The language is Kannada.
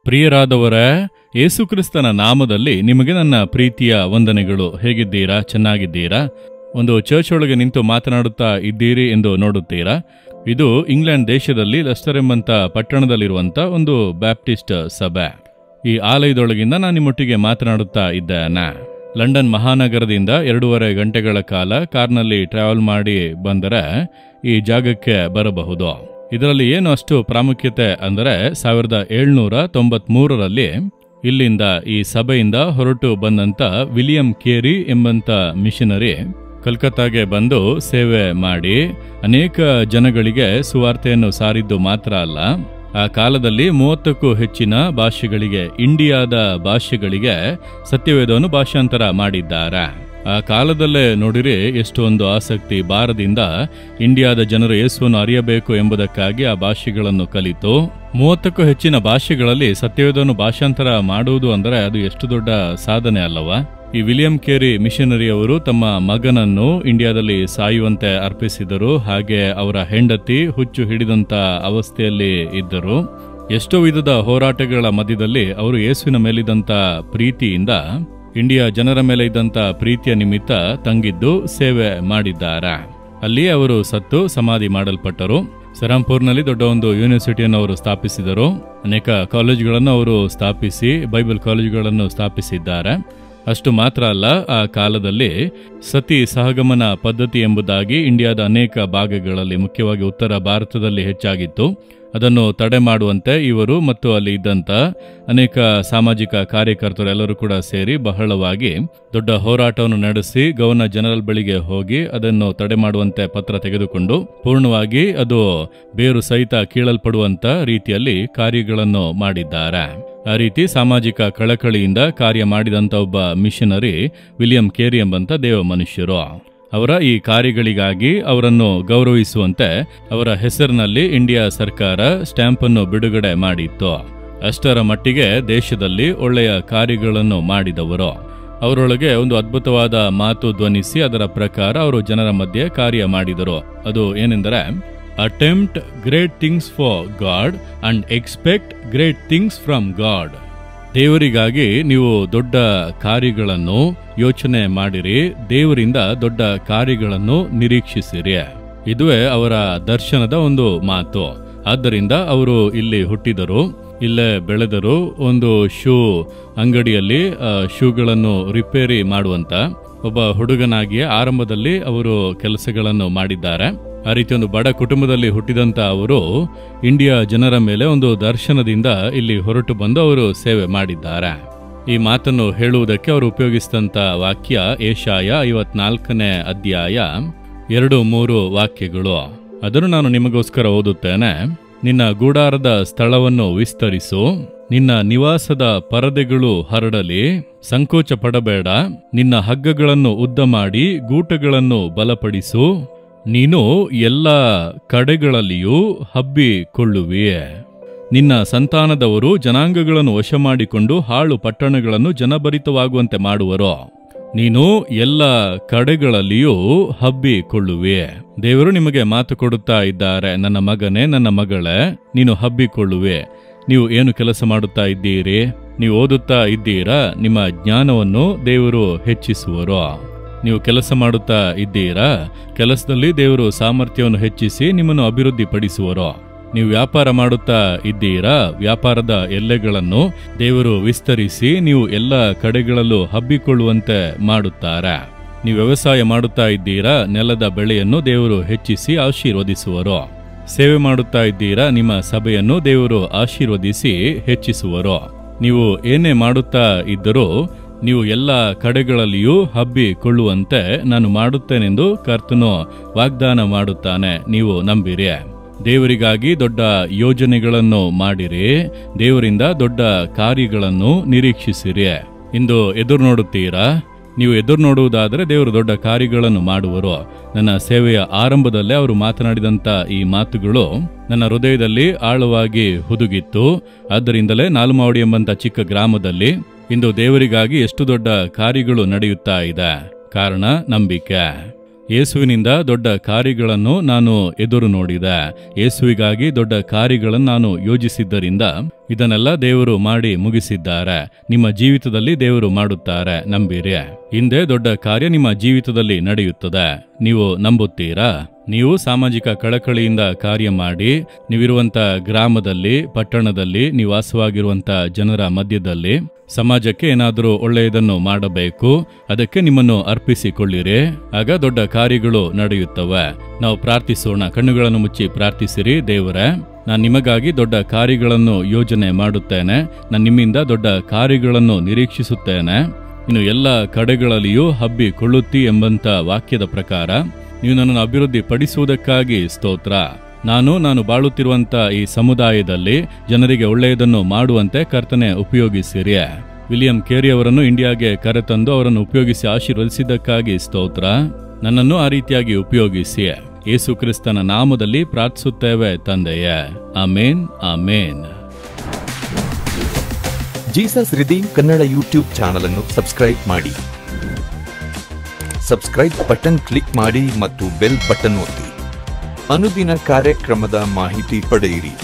ಪ್ರಿಯರಾದವರೇ, ಯೇಸುಕ್ರಿಸ್ತನ ನಾಮದಲ್ಲಿ ನಿಮಗೆ ನನ್ನ ಪ್ರೀತಿಯ ವಂದನೆಗಳು. ಹೇಗಿದ್ದೀರಾ? ಚೆನ್ನಾಗಿದ್ದೀರಾ? ಒಂದು ಚರ್ಚ್ ಒಳಗೆ ನಿಂತು ಮಾತನಾಡುತ್ತಾ ಇದ್ದೀರಿ ಎಂದು ನೋಡುತ್ತೀರಾ? ಇದು ಇಂಗ್ಲೆಂಡ್ ದೇಶದಲ್ಲಿ ಲೆಸ್ಟರ್ ಎಂಬಂಥ ಪಟ್ಟಣದಲ್ಲಿರುವಂಥ ಒಂದು ಬ್ಯಾಪ್ಟಿಸ್ಟ್ ಸಭೆ. ಈ ಆಲಯದೊಳಗಿಂದ ನಾನು ನಿಮ್ಮೊಟ್ಟಿಗೆ ಮಾತನಾಡುತ್ತಾ ಇದ್ದೇನೆ. ಲಂಡನ್ ಮಹಾನಗರದಿಂದ 2.5 ಗಂಟೆಗಳ ಕಾಲ ಕಾರ್ನಲ್ಲಿ ಟ್ರಾವೆಲ್ ಮಾಡಿ ಬಂದರೆ ಈ ಜಾಗಕ್ಕೆ ಬರಬಹುದು. ಇದರಲ್ಲಿ ಏನು ಅಷ್ಟು ಪ್ರಾಮುಖ್ಯತೆ ಅಂದರೆ 1793ರಲ್ಲಿ ಇಲ್ಲಿಂದ ಈ ಸಭೆಯಿಂದ ಹೊರಟು ಬಂದಂಥ ವಿಲಿಯಂ ಕೇರಿ ಎಂಬಂಥ ಮಿಷನರಿ ಕಲ್ಕತ್ತಾಗೆ ಬಂದು ಸೇವೆ ಮಾಡಿ ಅನೇಕ ಜನಗಳಿಗೆ ಸುವಾರ್ತೆಯನ್ನು ಸಾರಿದ್ದು ಮಾತ್ರ ಅಲ್ಲ, ಆ ಕಾಲದಲ್ಲಿ 30ಕ್ಕೂ ಹೆಚ್ಚಿನ ಭಾಷೆಗಳಿಗೆ, ಇಂಡಿಯಾದ ಭಾಷೆಗಳಿಗೆ ಸತ್ಯವೇದವನ್ನು ಭಾಷಾಂತರ ಮಾಡಿದ್ದಾರೆ. ಆ ಕಾಲದಲ್ಲೇ ನೋಡಿರಿ ಎಷ್ಟೊಂದು ಆಸಕ್ತಿ ಭಾರದಿಂದ ಇಂಡಿಯಾದ ಜನರು ಯೇಸುವನ್ನು ಅರಿಯಬೇಕು ಎಂಬುದಕ್ಕಾಗಿ ಆ ಭಾಷೆಗಳನ್ನು ಕಲಿತು 30ಕ್ಕೂ ಹೆಚ್ಚಿನ ಭಾಷೆಗಳಲ್ಲಿ ಸತ್ಯವೇದವನ್ನು ಭಾಷಾಂತರ ಮಾಡುವುದು ಅಂದರೆ ಅದು ಎಷ್ಟು ದೊಡ್ಡ ಸಾಧನೆ ಅಲ್ಲವಾ? ಈ ವಿಲಿಯಂ ಕೇರಿ ಮಿಷನರಿಯವರು ತಮ್ಮ ಮಗನನ್ನು ಇಂಡಿಯಾದಲ್ಲಿ ಸಾಯುವಂತೆ ಅರ್ಪಿಸಿದರು. ಹಾಗೆ ಅವರ ಹೆಂಡತಿ ಹುಚ್ಚು ಹಿಡಿದಂತ ಅವಸ್ಥೆಯಲ್ಲಿ ಇದ್ದರು. ಎಷ್ಟೋ ವಿಧದ ಹೋರಾಟಗಳ ಮಧ್ಯದಲ್ಲಿ ಅವರು ಯೇಸುವಿನ ಮೇಲಿದ್ದಂಥ ಪ್ರೀತಿಯಿಂದ, ಇಂಡಿಯಾ ಜನರ ಮೇಲೆ ಇದ್ದಂಥ ಪ್ರೀತಿಯ ನಿಮಿತ್ತ ತಂಗಿದ್ದು ಸೇವೆ ಮಾಡಿದ್ದಾರೆ. ಅಲ್ಲಿ ಅವರು ಸತ್ತು ಸಮಾಧಿ ಮಾಡಲ್ಪಟ್ಟರು. ಸೆರಾಂಪುರ್ನಲ್ಲಿ ದೊಡ್ಡ ಒಂದು ಯೂನಿವರ್ಸಿಟಿಯನ್ನು ಅವರು ಸ್ಥಾಪಿಸಿದರು. ಅನೇಕ ಕಾಲೇಜುಗಳನ್ನು ಅವರು ಸ್ಥಾಪಿಸಿ ಬೈಬಲ್ ಕಾಲೇಜುಗಳನ್ನು ಸ್ಥಾಪಿಸಿದ್ದಾರೆ. ಅಷ್ಟು ಮಾತ್ರ ಅಲ್ಲ, ಆ ಕಾಲದಲ್ಲಿ ಸತಿ ಸಹಗಮನ ಪದ್ಧತಿ ಎಂಬುದಾಗಿ ಇಂಡಿಯಾದ ಅನೇಕ ಭಾಗಗಳಲ್ಲಿ, ಮುಖ್ಯವಾಗಿ ಉತ್ತರ ಭಾರತದಲ್ಲಿ ಹೆಚ್ಚಾಗಿತ್ತು. ಅದನ್ನು ತಡೆ ಮಾಡುವಂತೆ ಇವರು ಮತ್ತು ಅಲ್ಲಿ ಇದ್ದಂಥ ಅನೇಕ ಸಾಮಾಜಿಕ ಕಾರ್ಯಕರ್ತರು ಎಲ್ಲರೂ ಕೂಡ ಸೇರಿ ಬಹಳವಾಗಿ ದೊಡ್ಡ ಹೋರಾಟವನ್ನು ನಡೆಸಿ ಗವರ್ನರ್ ಜನರಲ್ ಬಳಿಗೆ ಹೋಗಿ ಅದನ್ನು ತಡೆ ಮಾಡುವಂತೆ ಪತ್ರ ತೆಗೆದುಕೊಂಡು ಪೂರ್ಣವಾಗಿ ಅದು ಬೇರು ಸಹಿತ ಕೀಳಲ್ಪಡುವಂತ ರೀತಿಯಲ್ಲಿ ಕಾರ್ಯಗಳನ್ನು ಮಾಡಿದ್ದಾರೆ. ಆ ರೀತಿ ಸಾಮಾಜಿಕ ಕಳಕಳಿಯಿಂದ ಕಾರ್ಯ ಮಾಡಿದಂಥ ಒಬ್ಬ ಮಿಷನರಿ ವಿಲಿಯಂ ಕೇರಿ ಎಂಬಂಥ ದೇವ ಮನುಷ್ಯರು. ಅವರ ಈ ಕಾರ್ಯಗಳಿಗಾಗಿ ಅವರನ್ನು ಗೌರವಿಸುವಂತೆ ಅವರ ಹೆಸರಿನಲ್ಲಿ ಇಂಡಿಯಾ ಸರ್ಕಾರ ಸ್ಟ್ಯಾಂಪ್ ಅನ್ನು ಬಿಡುಗಡೆ ಮಾಡಿತ್ತು. ಅಷ್ಟರ ಮಟ್ಟಿಗೆ ದೇಶದಲ್ಲಿ ಒಳ್ಳೆಯ ಕಾರ್ಯಗಳನ್ನು ಮಾಡಿದವರು. ಅವರೊಳಗೆ ಒಂದು ಅದ್ಭುತವಾದ ಮಾತು ಧ್ವನಿಸಿ ಅದರ ಪ್ರಕಾರ ಅವರು ಜನರ ಮಧ್ಯೆ ಕಾರ್ಯ ಮಾಡಿದರು. ಅದು ಏನೆಂದರೆ, attempt great things for God and expect great things from God. ದೇವರಿಗಾಗಿ ನೀವು ದೊಡ್ಡ ಕಾರ್ಯಗಳನ್ನು ಯೋಚನೆ ಮಾಡಿರಿ, ದೇವರಿಂದ ದೊಡ್ಡ ಕಾರ್ಯಗಳನ್ನು ನಿರೀಕ್ಷಿಸಿರಿ. ಇದುವೇ ಅವರ ದರ್ಶನದ ಒಂದು ಮಾತು. ಆದ್ದರಿಂದ ಅವರು ಇಲ್ಲಿ ಹುಟ್ಟಿದರು, ಇಲ್ಲೇ ಬೆಳೆದರು. ಒಂದು ಶೂ ಅಂಗಡಿಯಲ್ಲಿ ಶೂಗಳನ್ನು ರಿಪೇರಿ ಮಾಡುವಂತ ಒಬ್ಬ ಹುಡುಗನಾಗಿ ಆರಂಭದಲ್ಲಿ ಅವರು ಕೆಲಸಗಳನ್ನು ಮಾಡಿದ್ದಾರೆ. ಆ ರೀತಿ ಒಂದು ಬಡ ಕುಟುಂಬದಲ್ಲಿ ಹುಟ್ಟಿದಂತ ಅವರು ಇಂಡಿಯಾ ಜನರ ಮೇಲೆ ಒಂದು ದರ್ಶನದಿಂದ ಇಲ್ಲಿ ಹೊರಟು ಬಂದು ಅವರು ಸೇವೆ ಮಾಡಿದ್ದಾರೆ. ಈ ಮಾತನ್ನು ಹೇಳುವುದಕ್ಕೆ ಅವರು ಉಪಯೋಗಿಸಿದಂತ ವಾಕ್ಯ ಯೆಶಾಯ 54ನೇ ಅಧ್ಯಾಯ 2-3 ವಾಕ್ಯಗಳು. ಅದನ್ನು ನಾನು ನಿಮಗೋಸ್ಕರ ಓದುತ್ತೇನೆ. ನಿನ್ನ ಗೂಡಾರದ ಸ್ಥಳವನ್ನು ವಿಸ್ತರಿಸು, ನಿನ್ನ ನಿವಾಸದ ಪರದೆಗಳು ಹರಡಲಿ, ಸಂಕೋಚ ಪಡಬೇಡ, ನಿನ್ನ ಹಗ್ಗಗಳನ್ನು ಉದ್ದ ಮಾಡಿ ಗೂಟಗಳನ್ನು ಬಲಪಡಿಸು, ನೀನು ಎಲ್ಲ ಕಡೆಗಳಲ್ಲಿಯೂ ಹಬ್ಬಿಕೊಳ್ಳುವಿಯೇ. ನಿನ್ನ ಸಂತಾನದವರು ಜನಾಂಗಗಳನ್ನು ವಶ ಮಾಡಿಕೊಂಡು ಹಾಳು ಪಟ್ಟಣಗಳನ್ನು ಜನಭರಿತವಾಗುವಂತೆ ಮಾಡುವರು. ನೀನು ಎಲ್ಲ ಕಡೆಗಳಲ್ಲಿಯೂ ಹಬ್ಬಿಕೊಳ್ಳುವಿಯೇ. ದೇವರು ನಿಮಗೆ ಮಾತು ಕೊಡುತ್ತಾ ಇದ್ದಾರೆ, ನನ್ನ ಮಗನೇ, ನನ್ನ ಮಗಳೇ, ನೀನು ಹಬ್ಬಿಕೊಳ್ಳುವೆ. ನೀವು ಏನು ಕೆಲಸ ಮಾಡುತ್ತಾ ಇದ್ದೀರಿ? ನೀವು ಓದುತ್ತಾ ಇದ್ದೀರಾ? ನಿಮ್ಮ ಜ್ಞಾನವನ್ನು ದೇವರು ಹೆಚ್ಚಿಸುವರು. ನೀವು ಕೆಲಸ ಮಾಡುತ್ತಾ ಇದ್ದೀರಾ? ಕೆಲಸದಲ್ಲಿ ದೇವರು ಸಾಮರ್ಥ್ಯವನ್ನು ಹೆಚ್ಚಿಸಿ ನಿಮ್ಮನ್ನು ಅಭಿವೃದ್ಧಿ ಪಡಿಸುವರು. ನೀವು ವ್ಯಾಪಾರ ಮಾಡುತ್ತಾ ಇದ್ದೀರಾ? ವ್ಯಾಪಾರದ ಎಲ್ಲೆಗಳನ್ನು ದೇವರು ವಿಸ್ತರಿಸಿ ನೀವು ಎಲ್ಲ ಕಡೆಗಳಲ್ಲೂ ಹಬ್ಬಿಕೊಳ್ಳುವಂತೆ ಮಾಡುತ್ತಾರೆ. ನೀವು ವ್ಯವಸಾಯ ಮಾಡುತ್ತಾ ಇದ್ದೀರಾ? ನೆಲದ ಬೆಳೆಯನ್ನು ದೇವರು ಹೆಚ್ಚಿಸಿ ಆಶೀರ್ವದಿಸುವರು. ಸೇವೆ ಮಾಡುತ್ತಾ ಇದ್ದೀರಾ? ನಿಮ್ಮ ಸಭೆಯನ್ನು ದೇವರು ಆಶೀರ್ವದಿಸಿ ಹೆಚ್ಚಿಸುವರು. ನೀವು ಏನೇ ಮಾಡುತ್ತಾ ಇದ್ದರೂ ನೀವು ಎಲ್ಲ ಕಡೆಗಳಲ್ಲಿಯೂ ಹಬ್ಬಿಕೊಳ್ಳುವಂತೆ ನಾನು ಮಾಡುತ್ತೇನೆಂದು ಕರ್ತನು ವಾಗ್ದಾನ ಮಾಡುತ್ತಾನೆ. ನೀವು ನಂಬಿರಿ. ದೇವರಿಗಾಗಿ ದೊಡ್ಡ ಯೋಜನೆಗಳನ್ನು ಮಾಡಿರಿ, ದೇವರಿಂದ ದೊಡ್ಡ ಕಾರ್ಯಗಳನ್ನು ನಿರೀಕ್ಷಿಸಿರಿ. ಇಂದು ಎದುರು ನೋಡುತ್ತೀರಾ? ನೀವು ಎದುರು ನೋಡುವುದಾದರೆ ದೇವರು ದೊಡ್ಡ ಕಾರ್ಯಗಳನ್ನು ಮಾಡುವರು. ನನ್ನ ಸೇವೆಯ ಆರಂಭದಲ್ಲೇ ಅವರು ಮಾತನಾಡಿದಂಥ ಈ ಮಾತುಗಳು ನನ್ನ ಹೃದಯದಲ್ಲಿ ಆಳವಾಗಿ ಹುದುಗಿತ್ತು. ಆದ್ದರಿಂದಲೇ ನಾಲ್ಮಾವಡಿ ಎಂಬಂಥ ಚಿಕ್ಕ ಗ್ರಾಮದಲ್ಲಿ ಇಂದು ದೇವರಿಗಾಗಿ ಎಷ್ಟು ದೊಡ್ಡ ಕಾರ್ಯಗಳು ನಡೆಯುತ್ತಾ ಇದೆ. ಕಾರಣ ನಂಬಿಕೆ. ಯೇಸುವಿನಿಂದ ದೊಡ್ಡ ಕಾರ್ಯಗಳನ್ನು ನಾನು ಎದುರು ನೋಡಿದೆ. ಯೇಸುವಿಗಾಗಿ ದೊಡ್ಡ ಕಾರ್ಯಗಳನ್ನು ನಾನು ಯೋಜಿಸಿದ್ದರಿಂದ ಇದನ್ನೆಲ್ಲ ದೇವರು ಮಾಡಿ ಮುಗಿಸಿದ್ದಾರೆ. ನಿಮ್ಮ ಜೀವಿತದಲ್ಲಿ ದೇವರು ಮಾಡುತ್ತಾರೆ, ನಂಬಿರಿ. ಹಿಂದೆ ದೊಡ್ಡ ಕಾರ್ಯ ನಿಮ್ಮ ಜೀವಿತದಲ್ಲಿ ನಡೆಯುತ್ತದೆ. ನೀವು ನಂಬುತ್ತೀರಾ? ನೀವು ಸಾಮಾಜಿಕ ಕಳಕಳಿಯಿಂದ ಕಾರ್ಯ ಮಾಡಿ, ನೀವಿರುವಂಥ ಗ್ರಾಮದಲ್ಲಿ, ಪಟ್ಟಣದಲ್ಲಿ, ನಿವಾಸವಾಗಿರುವಂಥ ಜನರ ಮಧ್ಯದಲ್ಲಿ ಸಮಾಜಕ್ಕೆ ಏನಾದರೂ ಒಳ್ಳೆಯದನ್ನು ಮಾಡಬೇಕು. ಅದಕ್ಕೆ ನಿಮ್ಮನ್ನು ಅರ್ಪಿಸಿಕೊಳ್ಳಿರಿ. ಆಗ ದೊಡ್ಡ ಕಾರ್ಯಗಳು ನಡೆಯುತ್ತವೆ. ನಾವು ಪ್ರಾರ್ಥಿಸೋಣ. ಕಣ್ಣುಗಳನ್ನು ಮುಚ್ಚಿ ಪ್ರಾರ್ಥಿಸಿರಿ. ದೇವರೇ, ನಾನು ನಿಮಗಾಗಿ ದೊಡ್ಡ ಕಾರ್ಯಗಳನ್ನು ಯೋಜನೆ ಮಾಡುತ್ತೇನೆ. ನಾನು ನಿಮ್ಮಿಂದ ದೊಡ್ಡ ಕಾರ್ಯಗಳನ್ನು ನಿರೀಕ್ಷಿಸುತ್ತೇನೆ. ಇನ್ನು ಎಲ್ಲ ಕಡೆಗಳಲ್ಲಿಯೂ ಹಬ್ಬಿಕೊಳ್ಳುತ್ತಿ ಎಂಬಂಥ ವಾಕ್ಯದ ಪ್ರಕಾರ ನೀವು ನನ್ನನ್ನು ಅಭಿವೃದ್ಧಿ ಪಡಿಸುವುದಕ್ಕಾಗಿ ಸ್ತೋತ್ರ. ನಾನು ಬಾಳುತ್ತಿರುವಂಥ ಈ ಸಮುದಾಯದಲ್ಲಿ ಜನರಿಗೆ ಒಳ್ಳೆಯದನ್ನು ಮಾಡುವಂತೆ ಕರ್ತನೆ ಉಪಯೋಗಿಸಿರಿ. ವಿಲಿಯಂ ಕೇರಿ ಅವರನ್ನು ಇಂಡಿಯಾಗೆ ಕರೆತಂದು ಅವರನ್ನು ಉಪಯೋಗಿಸಿ ಆಶೀರ್ವದಿಸಿದ್ದಕ್ಕಾಗಿ ಸ್ತೋತ್ರ. ನನ್ನನ್ನು ಆ ರೀತಿಯಾಗಿ ಉಪಯೋಗಿಸಿ ಯೇಸು ಕ್ರಿಸ್ತನ ನಾಮದಲ್ಲಿ ಪ್ರಾರ್ಥಿಸುತ್ತೇವೆ ತಂದೆಯೇ. Amen, amen. Jesus redeem Kannada YouTube channel ಅನ್ನು ಸಬ್ಸ್ಕ್ರೈಬ್ ಮಾಡಿ. ಸಬ್ಸ್ಕ್ರೈಬ್ ಬಟನ್ ಕ್ಲಿಕ್ ಮಾಡಿ ಮತ್ತು ಬೆಲ್ ಬಟನ್ ಒತ್ತಿ. ಅನುದಿನ ಕಾರ್ಯಕ್ರಮದ ಮಾಹಿತಿ ಪಡೆಯಿರಿ.